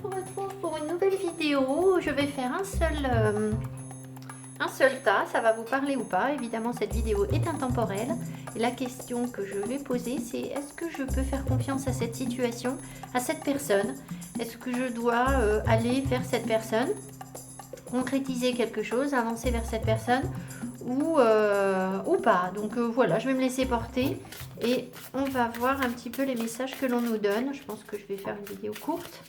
vous retrouve pour une nouvelle vidéo. Je vais faire un seul tas, ça va vous parler ou pas. Évidemment, cette vidéo est intemporelle. Et la question que je vais poser, c'est est-ce que je peux faire confiance à cette situation, à cette personne? Est-ce que je dois aller vers cette personne, concrétiser quelque chose, avancer vers cette personne ou pas? Donc voilà, je vais me laisser porter et on va voir un petit peu les messages que l'on nous donne. Je pense que je vais faire une vidéo courte.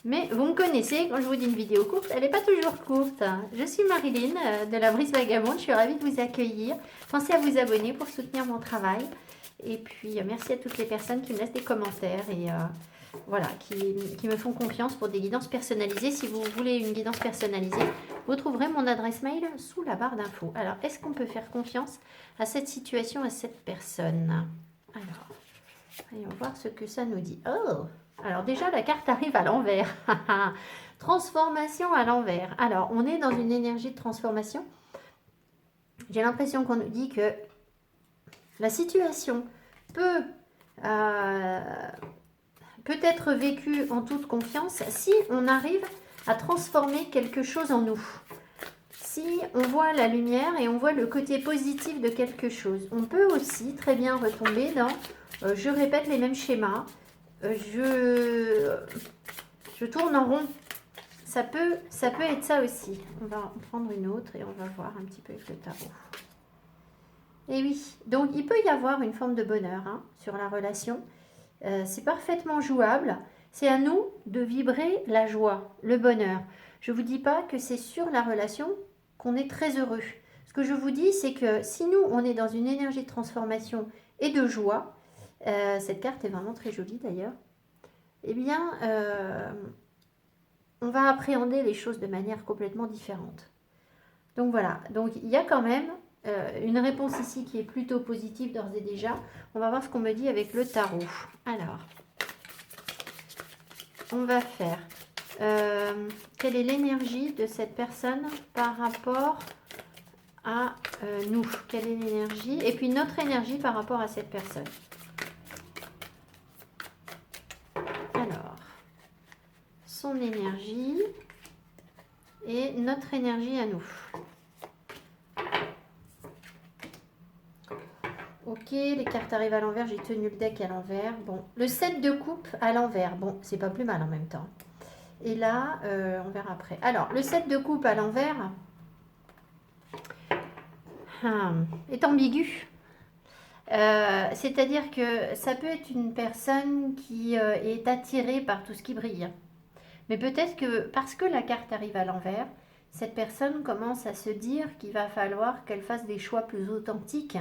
Mais vous me connaissez, quand je vous dis une vidéo courte, elle n'est pas toujours courte. Je suis Marilyn de la Brise Vagabonde, je suis ravie de vous accueillir. Pensez à vous abonner pour soutenir mon travail. Et puis merci à toutes les personnes qui me laissent des commentaires et voilà, qui me font confiance pour des guidances personnalisées. Si vous voulez une guidance personnalisée, vous trouverez mon adresse mail sous la barre d'infos. Alors, est-ce qu'on peut faire confiance à cette situation, à cette personne? Alors, voyons voir ce que ça nous dit. Oh! Alors déjà, la carte arrive à l'envers. Transformation à l'envers. Alors, on est dans une énergie de transformation. J'ai l'impression qu'on nous dit que la situation peut être vécue en toute confiance si on arrive à transformer quelque chose en nous. Si on voit la lumière et on voit le côté positif de quelque chose. On peut aussi très bien retomber dans je répète les mêmes schémas. Je tourne en rond. Ça peut être ça aussi. On va en prendre une autre et on va voir un petit peu avec le tarot. Et oui, donc il peut y avoir une forme de bonheur sur la relation. C'est parfaitement jouable. C'est à nous de vibrer la joie, le bonheur. Je ne vous dis pas que c'est sur la relation qu'on est très heureux. Ce que je vous dis, c'est que si nous, on est dans une énergie de transformation et de joie, cette carte est vraiment très jolie d'ailleurs, eh bien, on va appréhender les choses de manière complètement différente. Donc voilà, donc il y a quand même une réponse ici qui est plutôt positive d'ores et déjà. On va voir ce qu'on me dit avec le tarot. Alors, on va faire quelle est l'énergie de cette personne par rapport à nous? Quelle est l'énergie? Et puis notre énergie par rapport à cette personne. Alors, son énergie et notre énergie à nous. Ok, les cartes arrivent à l'envers, j'ai tenu le deck à l'envers. Bon, le 7 de coupe à l'envers, bon, c'est pas plus mal en même temps. Et là, on verra après. Alors, le 7 de coupe à l'envers est ambigu. C'est-à-dire que ça peut être une personne qui est attirée par tout ce qui brille. Mais peut-être que parce que la carte arrive à l'envers, cette personne commence à se dire qu'il va falloir qu'elle fasse des choix plus authentiques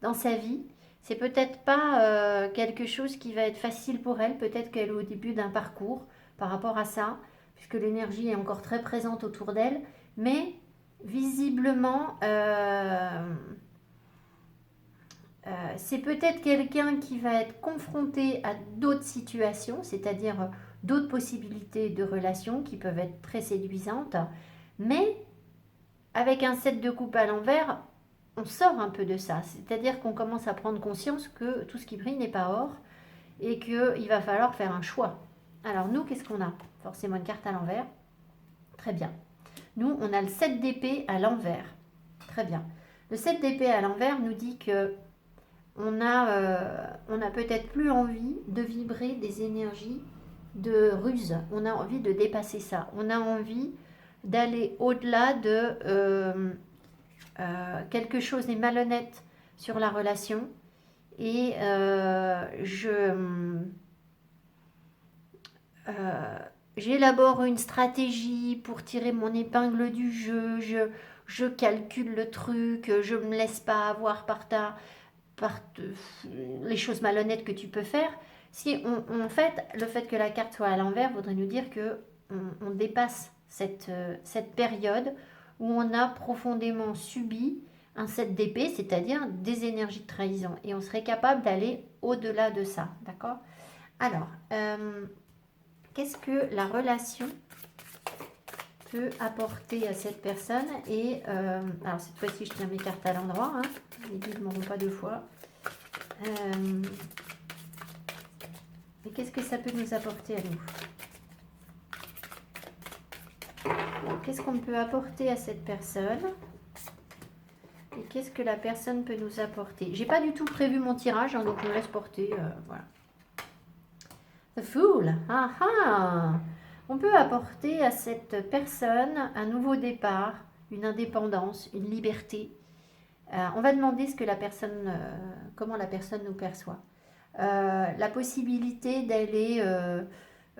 dans sa vie. C'est peut-être pas quelque chose qui va être facile pour elle. Peut-être qu'elle est au début d'un parcours par rapport à ça, puisque l'énergie est encore très présente autour d'elle. Mais visiblement, c'est peut-être quelqu'un qui va être confronté à d'autres situations, c'est-à-dire d'autres possibilités de relations qui peuvent être très séduisantes. Mais avec un 7 de coupe à l'envers, on sort un peu de ça. C'est-à-dire qu'on commence à prendre conscience que tout ce qui brille n'est pas or et qu'il va falloir faire un choix. Alors nous, qu'est-ce qu'on a? Forcément une carte à l'envers. Très bien. Nous, on a le 7 d'épée à l'envers. Très bien. Le 7 d'épée à l'envers nous dit que on a peut-être plus envie de vibrer des énergies de ruse. On a envie de dépasser ça. On a envie d'aller au-delà de quelque chose est malhonnête sur la relation. Et j'élabore une stratégie pour tirer mon épingle du jeu. Je calcule le truc. Je ne me laisse pas avoir par les choses malhonnêtes que tu peux faire. Si en fait, le fait que la carte soit à l'envers voudrait nous dire que on dépasse cette période où on a profondément subi un 7 d'épée, c'est-à-dire des énergies de trahison. Et on serait capable d'aller au-delà de ça. D'accord? Alors, qu'est-ce que la relation peut apporter à cette personne? Et alors cette fois-ci, je tiens mes cartes à l'endroit. Les guides ne m'auront pas deux fois. Et qu'est-ce que ça peut nous apporter à nous? Qu'est-ce qu'on peut apporter à cette personne? Et qu'est-ce que la personne peut nous apporter? J'ai pas du tout prévu mon tirage, hein, donc je me laisse porter. Voilà. The Fool. Ah ah! On peut apporter à cette personne un nouveau départ, une indépendance, une liberté. On va demander ce que la personne, comment la personne nous perçoit. La possibilité d'aller,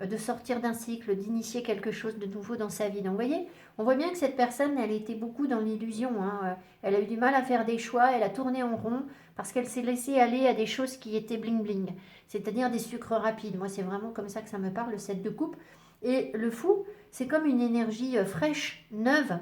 de sortir d'un cycle, d'initier quelque chose de nouveau dans sa vie. Donc, vous voyez, on voit bien que cette personne, elle était beaucoup dans l'illusion. Hein. Elle a eu du mal à faire des choix, elle a tourné en rond parce qu'elle s'est laissée aller à des choses qui étaient bling-bling, c'est-à-dire des sucres rapides. Moi, c'est vraiment comme ça que ça me parle, le 7 de coupe. Et le fou, c'est comme une énergie fraîche, neuve.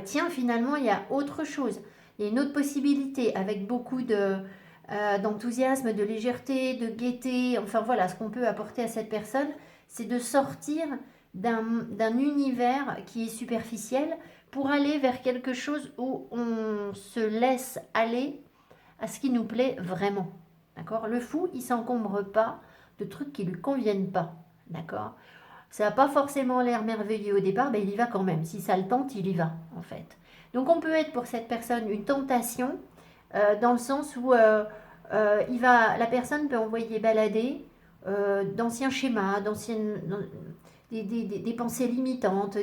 Tiens, finalement, il y a autre chose. Il y a une autre possibilité avec beaucoup d'enthousiasme, de légèreté, de gaieté. Enfin voilà, ce qu'on peut apporter à cette personne, c'est de sortir d'un univers qui est superficiel pour aller vers quelque chose où on se laisse aller à ce qui nous plaît vraiment. D'accord? Le fou, il s'encombre pas de trucs qui lui conviennent pas. D'accord? Ça n'a pas forcément l'air merveilleux au départ, mais il y va quand même. Si ça le tente, il y va, en fait. Donc on peut être pour cette personne une tentation, dans le sens où la personne peut envoyer balader d'anciens schémas, des pensées limitantes,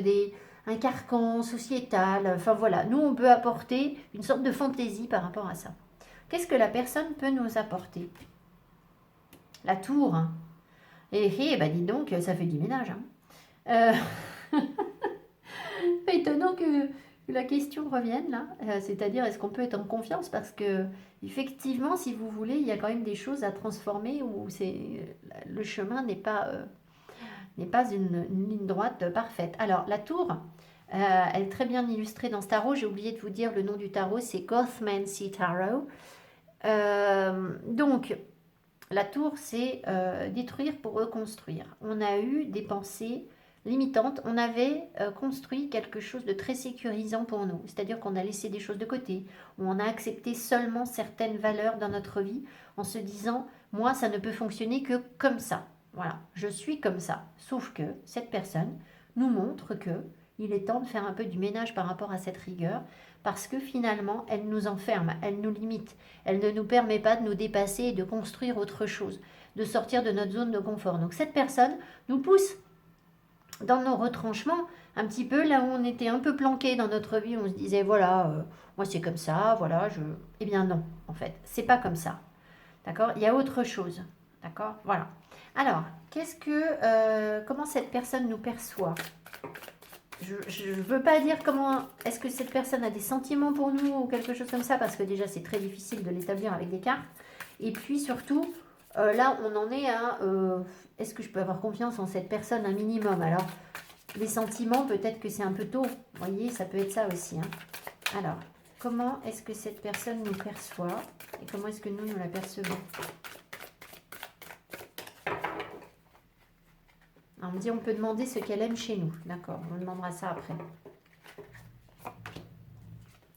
un carcan sociétal. Enfin voilà, nous on peut apporter une sorte de fantaisie par rapport à ça. Qu'est-ce que la personne peut nous apporter? La tour. Bah dis donc, ça fait du ménage. Hein. Pas étonnant que la question revienne là, c'est-à-dire est-ce qu'on peut être en confiance parce que effectivement, si vous voulez, il y a quand même des choses à transformer où le chemin n'est pas une ligne droite parfaite. Alors la tour, elle est très bien illustrée dans ce tarot. J'ai oublié de vous dire le nom du tarot, c'est Gothmancy Tarot. Donc la tour, c'est détruire pour reconstruire. On a eu des pensées limitantes. On avait construit quelque chose de très sécurisant pour nous. C'est-à-dire qu'on a laissé des choses de côté, ou on a accepté seulement certaines valeurs dans notre vie en se disant, moi, ça ne peut fonctionner que comme ça. Voilà, je suis comme ça. Sauf que cette personne nous montre que il est temps de faire un peu du ménage par rapport à cette rigueur, parce que finalement, elle nous enferme, elle nous limite, elle ne nous permet pas de nous dépasser et de construire autre chose, de sortir de notre zone de confort. Donc cette personne nous pousse dans nos retranchements, un petit peu là où on était un peu planqué dans notre vie, on se disait voilà, moi c'est comme ça, voilà, eh bien non, en fait, c'est pas comme ça. D'accord? Il y a autre chose. D'accord? Voilà. Alors, comment cette personne nous perçoit? Je ne veux pas dire comment est-ce que cette personne a des sentiments pour nous ou quelque chose comme ça, parce que déjà c'est très difficile de l'établir avec des cartes. Et puis surtout, là on en est à est-ce que je peux avoir confiance en cette personne un minimum? Alors, les sentiments, peut-être que c'est un peu tôt. Vous voyez, ça peut être ça aussi. Hein. Alors, comment est-ce que cette personne nous perçoit et comment est-ce que nous la percevons? On me dit on peut demander ce qu'elle aime chez nous. D'accord, on demandera ça après.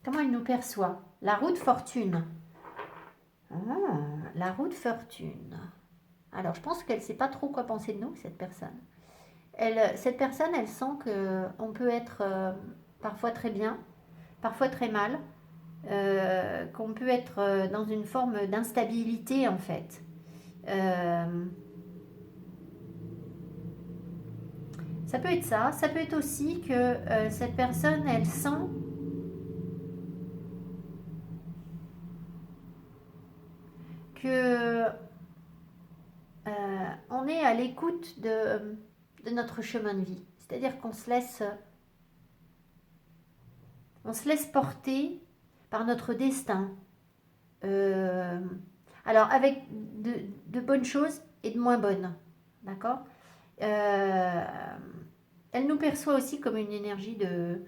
Comment elle nous perçoit? La roue de fortune. Ah, la roue de fortune. Alors, je pense qu'elle ne sait pas trop quoi penser de nous, cette personne. Cette personne, elle sent qu'on peut être parfois très bien, parfois très mal, qu'on peut être dans une forme d'instabilité, en fait. Ça peut être ça. Ça peut être aussi que cette personne, elle sent que on est à l'écoute de notre chemin de vie. C'est-à-dire qu'on se laisse porter par notre destin. Alors avec de bonnes choses et de moins bonnes. D'accord? Elle nous perçoit aussi comme une énergie de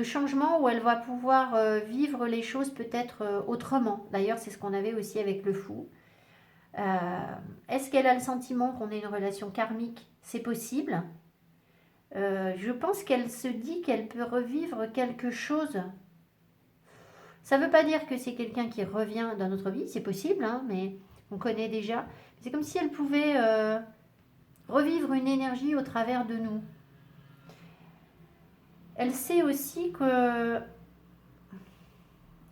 changement où elle va pouvoir vivre les choses peut-être autrement. D'ailleurs, c'est ce qu'on avait aussi avec le fou. Est-ce qu'elle a le sentiment qu'on ait une relation karmique? C'est possible. Je pense qu'elle se dit qu'elle peut revivre quelque chose. Ça ne veut pas dire que c'est quelqu'un qui revient dans notre vie, c'est possible, hein, mais on connaît déjà. C'est comme si elle pouvait revivre une énergie au travers de nous. Elle sait aussi que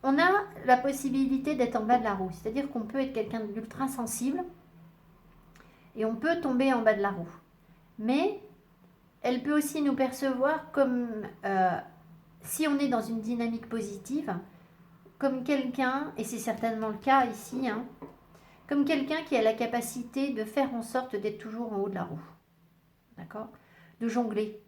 on a la possibilité d'être en bas de la roue. C'est-à-dire qu'on peut être quelqu'un d'ultra sensible et on peut tomber en bas de la roue. Mais elle peut aussi nous percevoir comme, si on est dans une dynamique positive, comme quelqu'un, et c'est certainement le cas ici, hein, comme quelqu'un qui a la capacité de faire en sorte d'être toujours en haut de la roue. D'accord? De jongler.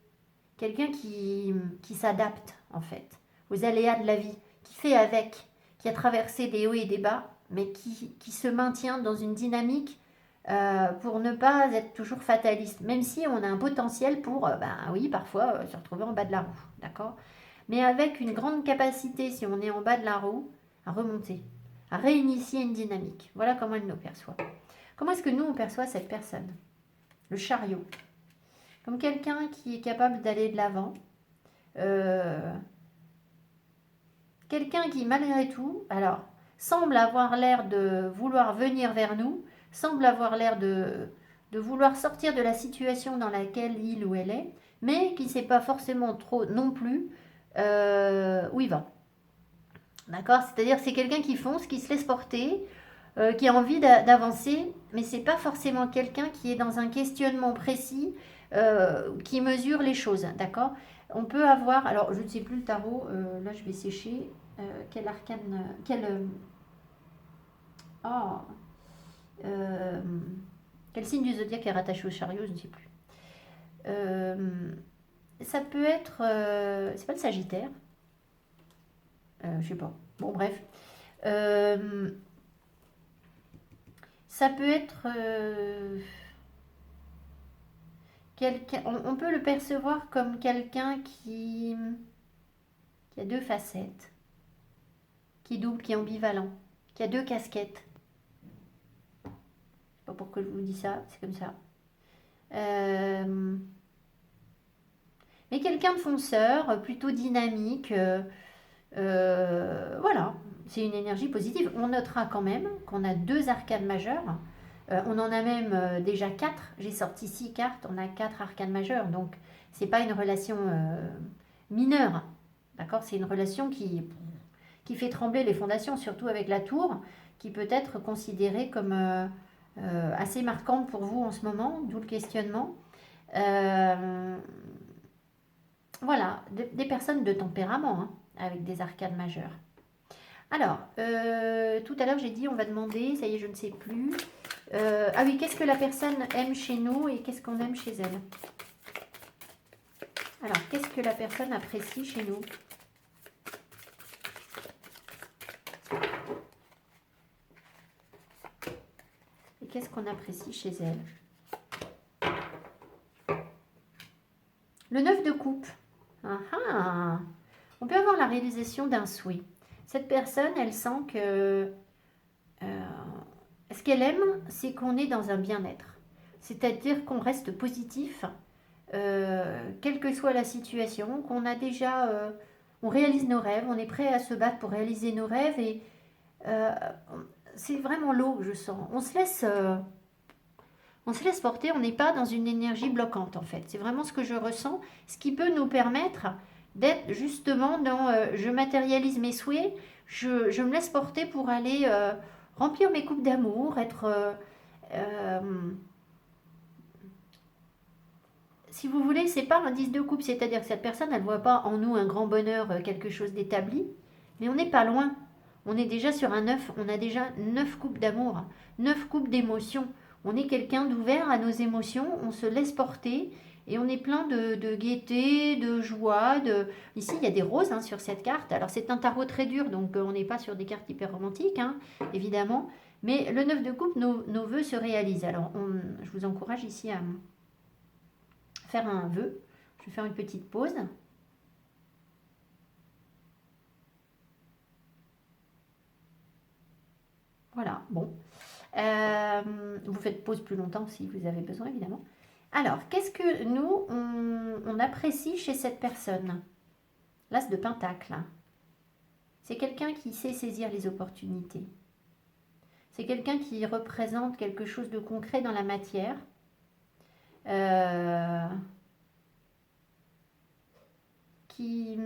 Quelqu'un qui s'adapte, en fait, aux aléas de la vie, qui fait avec, qui a traversé des hauts et des bas, mais qui se maintient dans une dynamique pour ne pas être toujours fataliste, même si on a un potentiel pour, ben oui, parfois se retrouver en bas de la roue, d'accord? Mais avec une grande capacité, si on est en bas de la roue, à remonter, à réinitier une dynamique. Voilà comment elle nous perçoit. Comment est-ce que nous, on perçoit cette personne? Le chariot. Comme quelqu'un qui est capable d'aller de l'avant. Quelqu'un qui, malgré tout, alors, semble avoir l'air de vouloir venir vers nous, semble avoir l'air de vouloir sortir de la situation dans laquelle il ou elle est, mais qui ne sait pas forcément trop non plus où il va. D'accord? C'est-à-dire c'est quelqu'un qui fonce, qui se laisse porter, qui a envie d'avancer, mais c'est pas forcément quelqu'un qui est dans un questionnement précis, qui mesure les choses. D'accord? On peut avoir, alors je ne sais plus le tarot, là je vais sécher, quel arcane, oh, euh, quel signe du zodiaque est rattaché au chariot, je ne sais plus. Ça peut être, c'est pas le Sagittaire, je sais pas. Bon bref, ça peut être quelqu'un, on peut le percevoir comme quelqu'un qui a deux facettes, qui est double, qui est ambivalent, qui a deux casquettes. Je sais pas pourquoi je vous dis ça, c'est comme ça. Mais quelqu'un de fonceur, plutôt dynamique, voilà, c'est une énergie positive. On notera quand même qu'on a deux arcanes majeures. On en a même déjà quatre. J'ai sorti 6 cartes, on a 4 arcanes majeures. Donc, c'est pas une relation mineure. D'accord? C'est une relation qui fait trembler les fondations, surtout avec la tour, qui peut être considérée comme assez marquante pour vous en ce moment, d'où le questionnement. Euh, voilà, des personnes de tempérament, hein, avec des arcanes majeures. Alors, tout à l'heure j'ai dit on va demander, ça y est, je ne sais plus. Ah oui, qu'est-ce que la personne aime chez nous et qu'est-ce qu'on aime chez elle? Alors, qu'est-ce que la personne apprécie chez nous? Et qu'est-ce qu'on apprécie chez elle? Le 9 de coupe. Ah ah. On peut avoir la réalisation d'un souhait. Cette personne, elle sent que ce qu'elle aime, c'est qu'on est dans un bien-être. C'est-à-dire qu'on reste positif, quelle que soit la situation, qu'on a déjà, on réalise nos rêves, on est prêt à se battre pour réaliser nos rêves et euh, c'est vraiment l'eau, je sens. On se laisse porter, on n'est pas dans une énergie bloquante en fait. C'est vraiment ce que je ressens, ce qui peut nous permettre d'être justement dans je matérialise mes souhaits, je me laisse porter pour aller remplir mes coupes d'amour, être euh, si vous voulez, c'est pas un 10 de coupe, c'est-à-dire que cette personne, elle ne voit pas en nous un grand bonheur, quelque chose d'établi, mais on n'est pas loin. On est déjà sur un 9, on a déjà 9 coupes d'amour, 9 coupes d'émotions. On est quelqu'un d'ouvert à nos émotions, on se laisse porter et on est plein de gaieté, de joie. Ici, il y a des roses, hein, sur cette carte. Alors, c'est un tarot très dur, donc on n'est pas sur des cartes hyper romantiques, hein, évidemment. Mais le 9 de coupe, nos vœux se réalisent. Alors, je vous encourage ici à faire un vœu. Je vais faire une petite pause. Voilà, bon. Vous faites pause plus longtemps si vous avez besoin, évidemment. Alors, qu'est-ce que nous, on apprécie chez cette personne? L'As de Pentacle. C'est quelqu'un qui sait saisir les opportunités. C'est quelqu'un qui représente quelque chose de concret dans la matière. qui...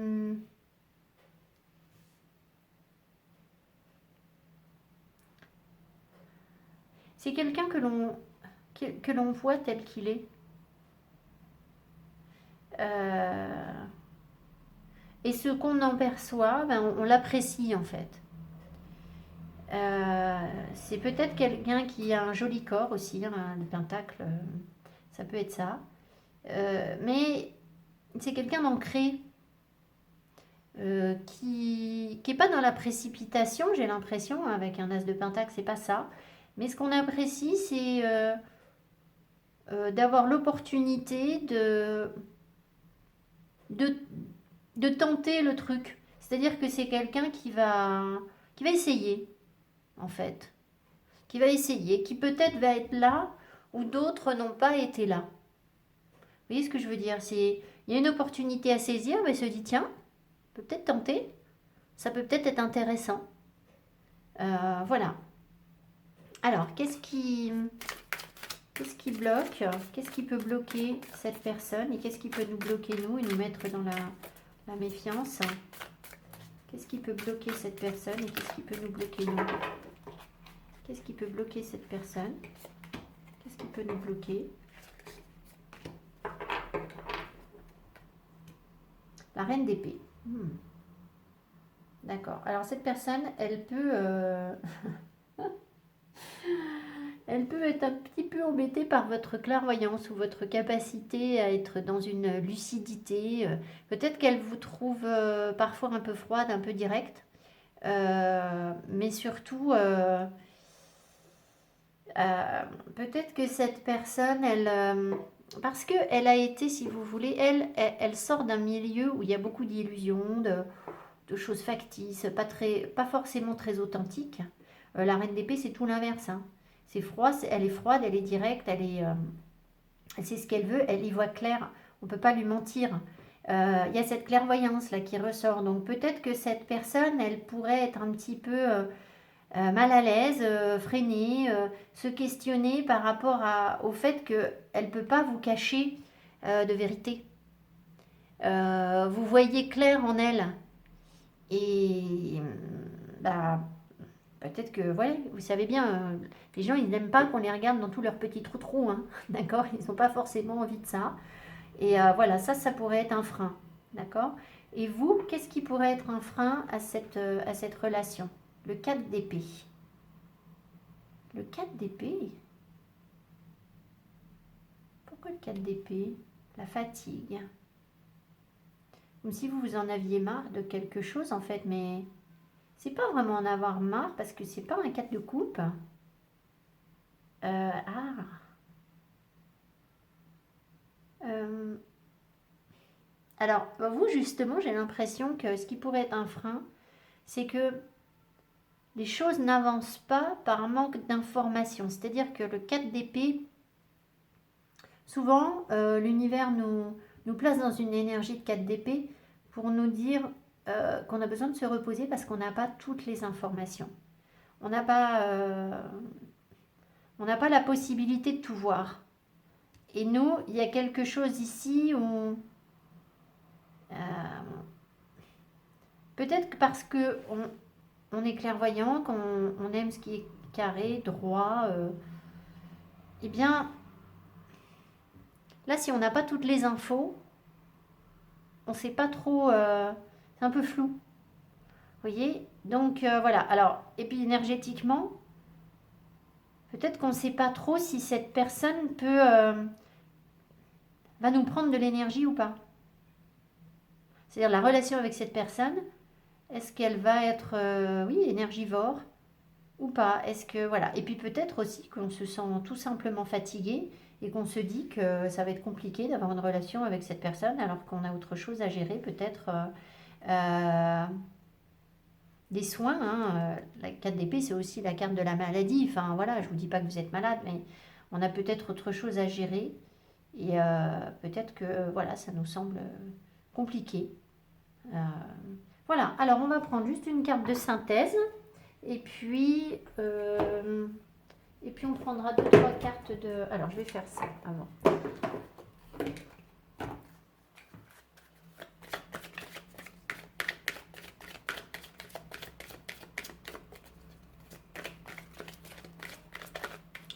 C'est quelqu'un que l'on voit tel qu'il est. Et ce qu'on en perçoit, ben, on l'apprécie en fait. C'est peut-être quelqu'un qui a un joli corps aussi, hein, le pentacle, ça peut être ça. Mais c'est quelqu'un d'ancré, qui n'est pas dans la précipitation, j'ai l'impression, avec un as de pentacle, c'est pas ça. Mais ce qu'on apprécie, c'est d'avoir l'opportunité de tenter le truc. C'est-à-dire que c'est quelqu'un qui va essayer, en fait. Qui va essayer, qui peut-être va être là où d'autres n'ont pas été là. Vous voyez ce que je veux dire? Il y a une opportunité à saisir, mais il se dit, tiens, peut peut-être tenter, ça peut peut-être être intéressant. Voilà. Alors, qu'est-ce qui bloque? Qu'est-ce qui peut bloquer cette personne? Et qu'est-ce qui peut nous bloquer, nous, et nous mettre dans la méfiance? Qu'est-ce qui peut bloquer cette personne? Et qu'est-ce qui peut nous bloquer, nous? Qu'est-ce qui peut bloquer cette personne? Qu'est-ce qui peut nous bloquer? La reine d'épée. D'accord. Alors, cette personne, elle peut... Elle peut être un petit peu embêtée par votre clairvoyance ou votre capacité à être dans une lucidité. Peut-être qu'elle vous trouve parfois un peu froide, un peu directe. Mais surtout, peut-être que cette personne, parce qu'elle a été, si vous voulez, elle sort d'un milieu où il y a beaucoup d'illusions, de choses factices, pas forcément très authentiques. La reine d'épée, c'est tout l'inverse, hein. C'est froid, elle est froide, elle est directe, elle sait ce qu'elle veut, elle y voit clair, on ne peut pas lui mentir. Il y a cette clairvoyance là qui ressort, donc peut-être que cette personne, elle pourrait être un petit peu mal à l'aise, freinée, se questionner par rapport au fait qu'elle ne peut pas vous cacher de vérité. Vous voyez clair en elle, et bah, peut-être que, ouais, vous savez bien, les gens, ils n'aiment pas qu'on les regarde dans tous leurs petits trous, hein, d'accord? Ils n'ont pas forcément envie de ça. Et voilà, ça pourrait être un frein, d'accord? Et vous, qu'est-ce qui pourrait être un frein à cette relation? Le 4 d'épée. Le 4 d'épée? Pourquoi le 4 d'épée? La fatigue. Comme si vous en aviez marre de quelque chose, en fait, mais... C'est pas vraiment en avoir marre parce que c'est pas un 4 de coupe. Alors, vous, justement, j'ai l'impression que ce qui pourrait être un frein, c'est que les choses n'avancent pas par manque d'informations. C'est-à-dire que le 4 d'épée, souvent, l'univers nous place dans une énergie de 4 d'épée pour nous dire qu'on a besoin de se reposer parce qu'on n'a pas toutes les informations. On n'a pas la possibilité de tout voir. Et nous, il y a quelque chose ici où... peut-être que parce qu'on est clairvoyant, qu'on aime ce qui est carré, droit, eh bien, là, si on n'a pas toutes les infos, on ne sait pas trop... c'est un peu flou. Vous voyez? Donc, voilà. Alors, et puis énergétiquement, peut-être qu'on ne sait pas trop si cette personne va nous prendre de l'énergie ou pas. C'est-à-dire la relation avec cette personne, est-ce qu'elle va être, oui, énergivore ou pas? Est-ce que, voilà. Et puis peut-être aussi qu'on se sent tout simplement fatigué et qu'on se dit que ça va être compliqué d'avoir une relation avec cette personne alors qu'on a autre chose à gérer, peut-être des soins. Hein. La 4 d'épée, c'est aussi la carte de la maladie. Enfin, voilà, je ne vous dis pas que vous êtes malade, mais on a peut-être autre chose à gérer. Et peut-être que, voilà, ça nous semble compliqué. Voilà, alors on va prendre juste une carte de synthèse. Et puis on prendra 2-3 cartes de... Alors, je vais faire ça avant.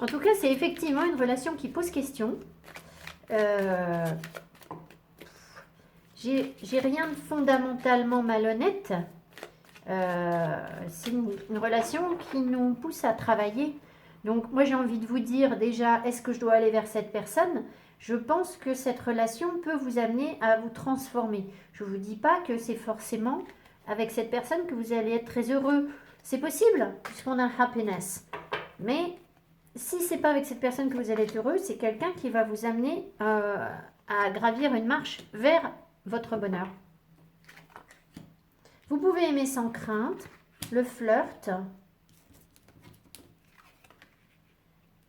En tout cas, c'est effectivement une relation qui pose question. J'ai rien de fondamentalement malhonnête. C'est une relation qui nous pousse à travailler. Donc moi j'ai envie de vous dire déjà, est-ce que je dois aller vers cette personne? Je pense que cette relation peut vous amener à vous transformer. Je ne vous dis pas que c'est forcément avec cette personne que vous allez être très heureux. C'est possible, puisqu'on a happiness. Mais si c'est pas avec cette personne que vous allez être heureux, c'est quelqu'un qui va vous amener à gravir une marche vers votre bonheur. Vous pouvez aimer sans crainte, le flirt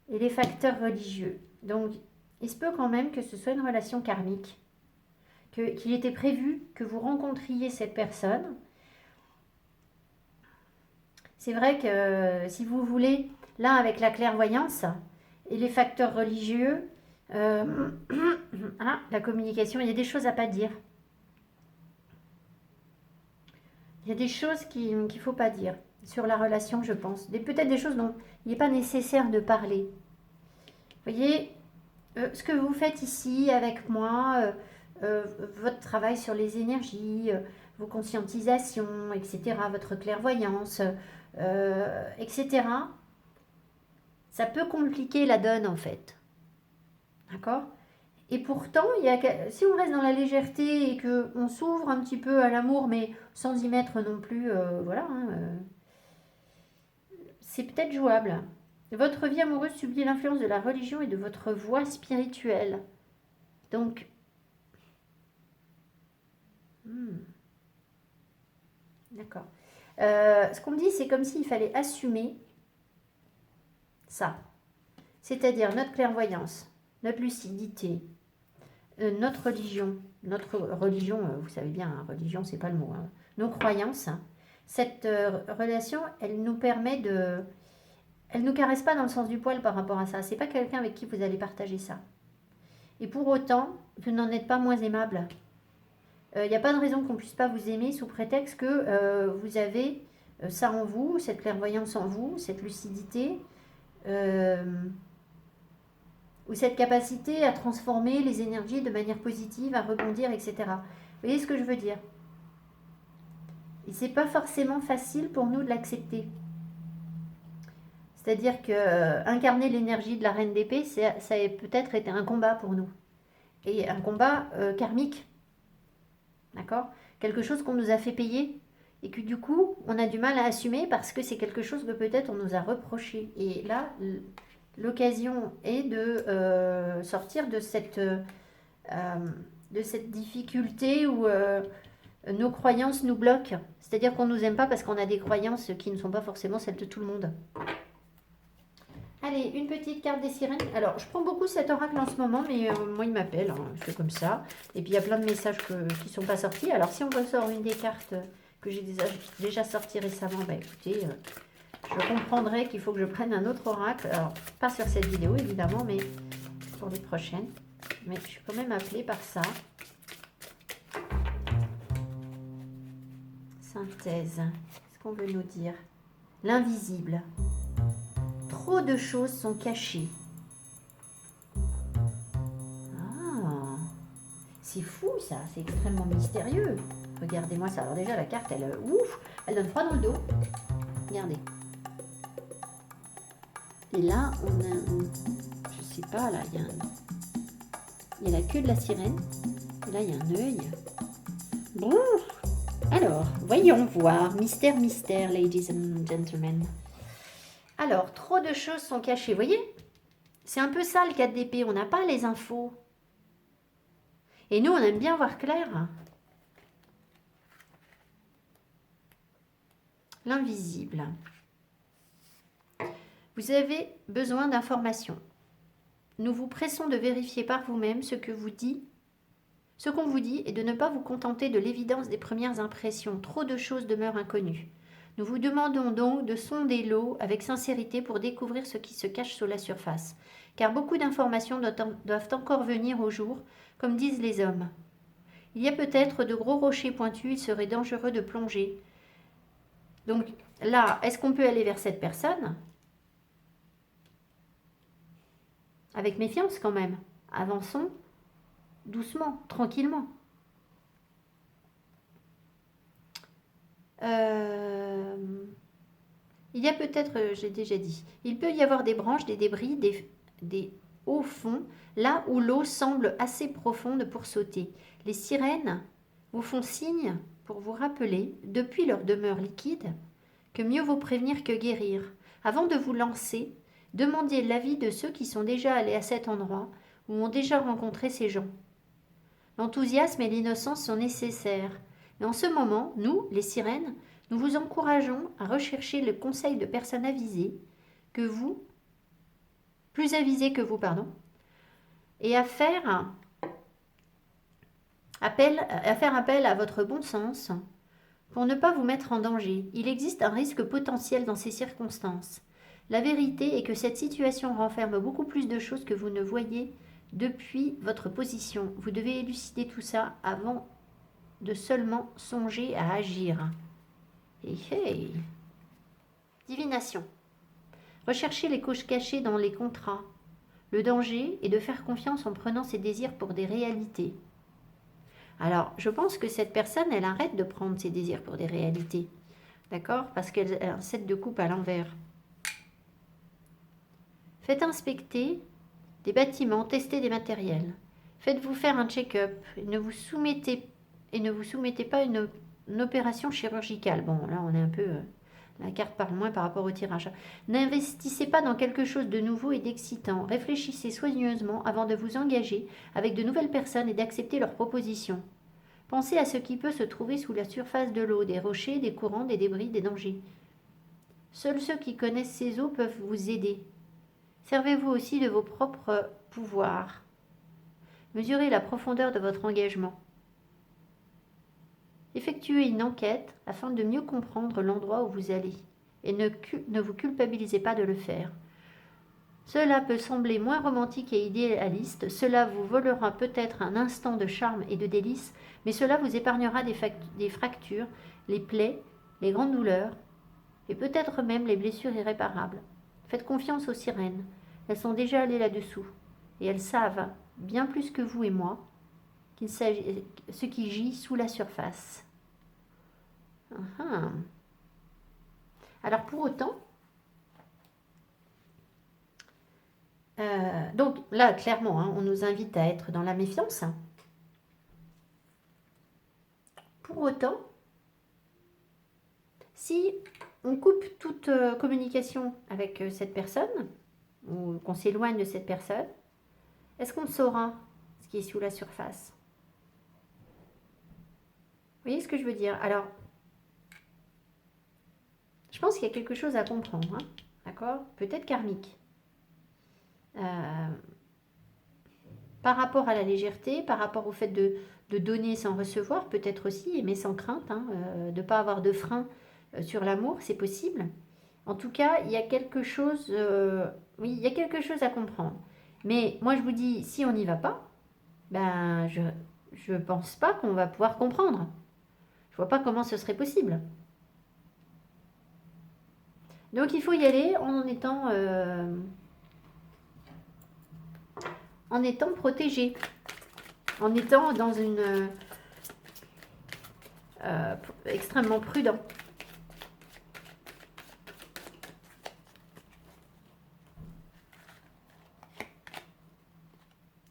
et les facteurs religieux. Donc, il se peut quand même que ce soit une relation karmique, qu'il était prévu que vous rencontriez cette personne. C'est vrai que si vous voulez, là avec la clairvoyance et les facteurs religieux, la communication, il y a des choses à pas dire. Il y a des choses qu'il ne faut pas dire sur la relation, je pense. Peut-être des choses dont il n'est pas nécessaire de parler. Vous voyez, ce que vous faites ici avec moi, votre travail sur les énergies, vos conscientisations, etc., votre clairvoyance, etc., ça peut compliquer la donne en fait. D'accord ? Et pourtant, si on reste dans la légèreté et qu'on s'ouvre un petit peu à l'amour, mais sans y mettre non plus, c'est peut-être jouable. Votre vie amoureuse subit l'influence de la religion et de votre voie spirituelle. Donc, d'accord. Ce qu'on me dit, c'est comme s'il fallait assumer ça. C'est-à-dire notre clairvoyance, notre lucidité, notre religion. Notre religion, vous savez bien, hein, religion, c'est pas le mot. Hein. Nos croyances. Hein. Cette relation, elle nous permet de... Elle nous caresse pas dans le sens du poil par rapport à ça. C'est pas quelqu'un avec qui vous allez partager ça. Et pour autant, vous n'en êtes pas moins aimable. Il n'y a pas de raison qu'on ne puisse pas vous aimer sous prétexte que vous avez ça en vous, cette clairvoyance en vous, cette lucidité, ou cette capacité à transformer les énergies de manière positive, à rebondir, etc. Vous voyez ce que je veux dire? Et c'est pas forcément facile pour nous de l'accepter. C'est-à-dire que incarner l'énergie de la reine d'épée, ça a peut-être été un combat pour nous. Et un combat karmique. D'accord? Quelque chose qu'on nous a fait payer et que du coup, on a du mal à assumer parce que c'est quelque chose que peut-être on nous a reproché. Et là, l'occasion est de sortir de cette difficulté où nos croyances nous bloquent. C'est-à-dire qu'on ne nous aime pas parce qu'on a des croyances qui ne sont pas forcément celles de tout le monde. Allez, une petite carte des sirènes. Alors, je prends beaucoup cet oracle en ce moment, mais moi, il m'appelle, hein, c'est comme ça. Et puis, il y a plein de messages qui ne sont pas sortis. Alors, si on ressort une des cartes que j'ai déjà sorties récemment, bah écoutez, je comprendrai qu'il faut que je prenne un autre oracle. Alors, pas sur cette vidéo, évidemment, mais pour les prochaines. Mais je suis quand même appelée par ça. Synthèse. Qu'est-ce qu'on veut nous dire? L'invisible. Trop de choses sont cachées. Ah, c'est fou ça, c'est extrêmement mystérieux. Regardez-moi ça. Alors déjà la carte, elle donne froid dans le dos. Regardez. Et là, on a, je sais pas, là, il y a la queue de la sirène. Et là, il y a un œil. Bon. Alors, voyons voir. Mystère, mystère, ladies and gentlemen. Alors, trop de choses sont cachées. Vous voyez? C'est un peu ça le 4 d'épée. On n'a pas les infos. Et nous, on aime bien voir clair. L'invisible. Vous avez besoin d'informations. Nous vous pressons de vérifier par vous-même ce qu'on vous dit et de ne pas vous contenter de l'évidence des premières impressions. Trop de choses demeurent inconnues. Nous vous demandons donc de sonder l'eau avec sincérité pour découvrir ce qui se cache sous la surface, car beaucoup d'informations doivent encore venir au jour, comme disent les hommes. Il y a peut-être de gros rochers pointus, il serait dangereux de plonger. Donc là, est-ce qu'on peut aller vers cette personne? avec méfiance quand même. Avançons doucement, tranquillement. Il y a peut-être, j'ai déjà dit, il peut y avoir des branches, des débris, des hauts fonds, là où l'eau semble assez profonde pour sauter. Les sirènes vous font signe pour vous rappeler, depuis leur demeure liquide, que mieux vaut prévenir que guérir. Avant de vous lancer, demandez l'avis de ceux qui sont déjà allés à cet endroit ou ont déjà rencontré ces gens. L'enthousiasme et l'innocence sont nécessaires. Et en ce moment, nous, les sirènes, nous vous encourageons à rechercher le conseil de personnes avisées que vous, plus avisées que vous, pardon, et à faire appel à votre bon sens pour ne pas vous mettre en danger. Il existe un risque potentiel dans ces circonstances. La vérité est que cette situation renferme beaucoup plus de choses que vous ne voyez depuis votre position. Vous devez élucider tout ça avant de seulement songer à agir. Hey, hey. Divination. Recherchez les couches cachées dans les contrats. Le danger est de faire confiance en prenant ses désirs pour des réalités. Alors, je pense que cette personne, elle arrête de prendre ses désirs pour des réalités. D'accord? Parce qu'elle a un 7 de coupe à l'envers. Faites inspecter des bâtiments, testez des matériels. Faites-vous faire un check-up et ne vous soumettez pas à une opération chirurgicale. Bon, là, on est un peu... la carte parle moins par rapport au tirage. N'investissez pas dans quelque chose de nouveau et d'excitant. Réfléchissez soigneusement avant de vous engager avec de nouvelles personnes et d'accepter leurs propositions. Pensez à ce qui peut se trouver sous la surface de l'eau, des rochers, des courants, des débris, des dangers. Seuls ceux qui connaissent ces eaux peuvent vous aider. Servez-vous aussi de vos propres pouvoirs. Mesurez la profondeur de votre engagement. Effectuez une enquête afin de mieux comprendre l'endroit où vous allez et ne vous culpabilisez pas de le faire. Cela peut sembler moins romantique et idéaliste, cela vous volera peut-être un instant de charme et de délice, mais cela vous épargnera des fractures, les plaies, les grandes douleurs et peut-être même les blessures irréparables. Faites confiance aux sirènes, elles sont déjà allées là-dessous et elles savent, bien plus que vous et moi, ce qui gît sous la surface. Alors pour autant, donc là clairement, on nous invite à être dans la méfiance. Pour autant, si on coupe toute communication avec cette personne, ou qu'on s'éloigne de cette personne, est-ce qu'on saura ce qui est sous la surface? Vous voyez ce que je veux dire? Alors, je pense qu'il y a quelque chose à comprendre, hein, d'accord? Peut-être karmique. Par rapport à la légèreté, par rapport au fait de donner sans recevoir, peut-être aussi, mais sans crainte, hein, de ne pas avoir de frein sur l'amour, c'est possible. En tout cas, il y a quelque chose, oui, il y a quelque chose à comprendre. Mais moi, je vous dis, si on n'y va pas, ben, je pense pas qu'on va pouvoir comprendre. Je vois pas comment ce serait possible. Donc, il faut y aller en étant protégé, en étant dans une extrêmement prudent.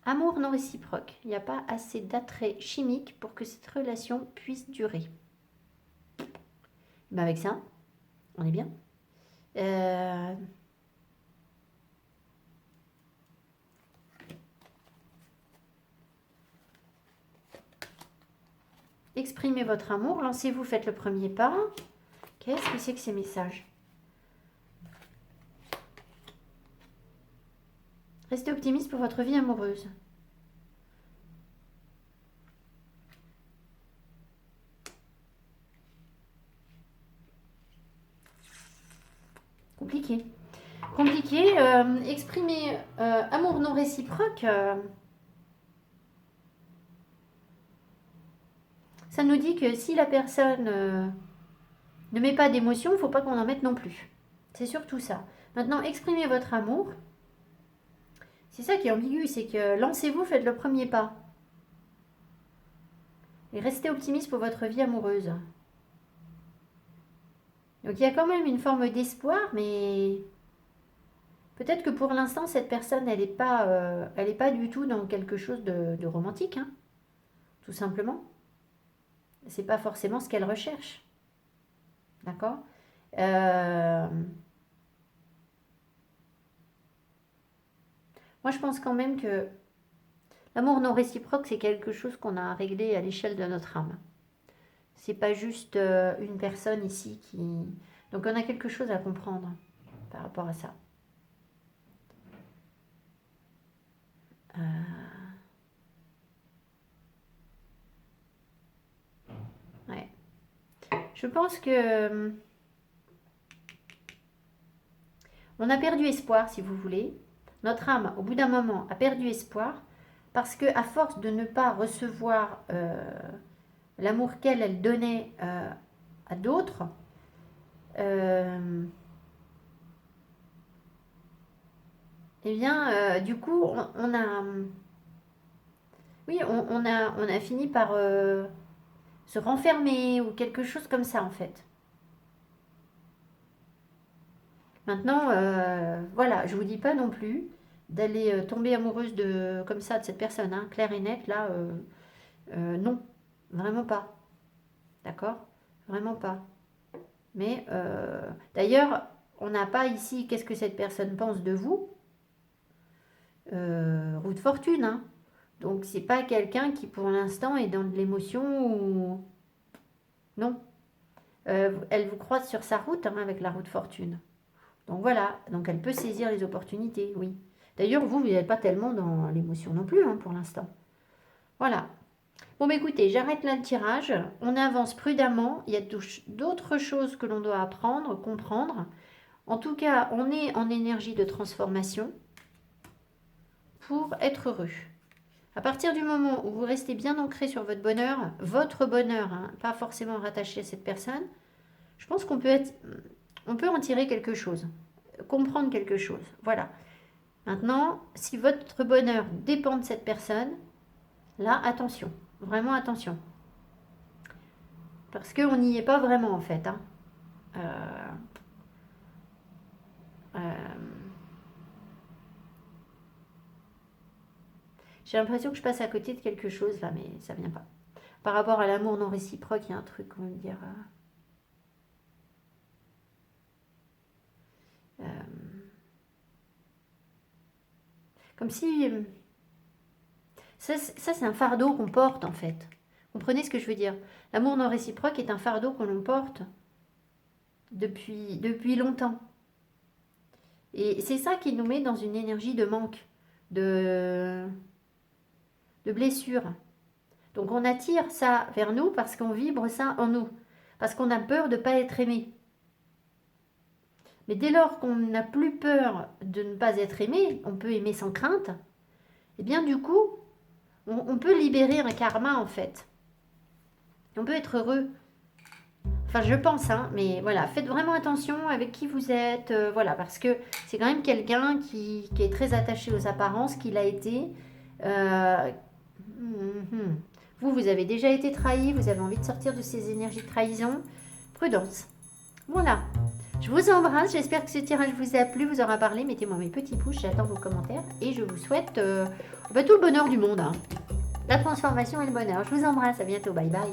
Amour non réciproque. Il n'y a pas assez d'attrait chimique pour que cette relation puisse durer. Ben avec ça, on est bien. Exprimez votre amour, lancez-vous, faites le premier pas. Qu'est-ce que c'est que ces messages? Restez optimiste pour votre vie amoureuse. Compliqué. Compliqué. Exprimer amour non réciproque. Ça nous dit que si la personne ne met pas d'émotion, il ne faut pas qu'on en mette non plus. C'est surtout ça. Maintenant, exprimez votre amour. C'est ça qui est ambigu, c'est que lancez-vous, faites le premier pas. Et restez optimiste pour votre vie amoureuse. Donc il y a quand même une forme d'espoir, mais peut-être que pour l'instant, cette personne, elle est pas du tout dans quelque chose de romantique, hein, tout simplement. C'est pas forcément ce qu'elle recherche. D'accord. Moi, je pense quand même que l'amour non réciproque, c'est quelque chose qu'on a à régler à l'échelle de notre âme. C'est pas juste une personne ici qui... Donc on a quelque chose à comprendre par rapport à ça. Ouais. Je pense que on a perdu espoir, si vous voulez. Notre âme, au bout d'un moment, a perdu espoir parce que à force de ne pas recevoir l'amour qu'elle donnait à d'autres, eh bien, du coup, on a, oui, on a fini par se renfermer ou quelque chose comme ça, en fait. Maintenant, voilà, je vous dis pas non plus d'aller tomber amoureuse comme ça de cette personne, hein, claire et nette, là, non, vraiment pas. D'accord? Vraiment pas. Mais d'ailleurs, on n'a pas ici qu'est-ce que cette personne pense de vous. Roue de fortune, hein. Donc c'est pas quelqu'un qui pour l'instant est dans de l'émotion ou... Non. Elle vous croise sur sa route, hein, avec la roue de fortune. Donc voilà, donc elle peut saisir les opportunités, oui. D'ailleurs, vous n'êtes pas tellement dans l'émotion non plus, hein, pour l'instant. Voilà. Bon, bah, écoutez, j'arrête là le tirage. On avance prudemment. Il y a d'autres choses que l'on doit apprendre, comprendre. En tout cas, on est en énergie de transformation pour être heureux. À partir du moment où vous restez bien ancré sur votre bonheur, hein, pas forcément rattaché à cette personne, je pense qu'on peut en tirer quelque chose, comprendre quelque chose. Voilà. Maintenant, si votre bonheur dépend de cette personne, là, attention, vraiment attention. Parce qu'on n'y est pas vraiment en fait. Hein. J'ai l'impression que je passe à côté de quelque chose là, mais ça vient pas. Par rapport à l'amour non réciproque, il y a un truc, on va me dire... comme si... ça c'est un fardeau qu'on porte en fait. Comprenez ce que je veux dire? L'amour non réciproque est un fardeau que l'on porte depuis longtemps. Et c'est ça qui nous met dans une énergie de manque, de blessure. Donc on attire ça vers nous parce qu'on vibre ça en nous. Parce qu'on a peur de ne pas être aimé. Mais dès lors qu'on n'a plus peur de ne pas être aimé, on peut aimer sans crainte, et bien du coup, on peut libérer un karma en fait. On peut être heureux. Enfin, je pense, hein, mais voilà, faites vraiment attention avec qui vous êtes, voilà, parce que c'est quand même quelqu'un qui est très attaché aux apparences, qu'il a été. Vous avez déjà été trahi, vous avez envie de sortir de ces énergies de trahison. Prudence. Voilà. Je vous embrasse, j'espère que ce tirage vous a plu, vous aura parlé. Mettez-moi mes petits pouces, j'attends vos commentaires. Et je vous souhaite tout le bonheur du monde. Hein. La transformation et le bonheur. Je vous embrasse, à bientôt, bye bye.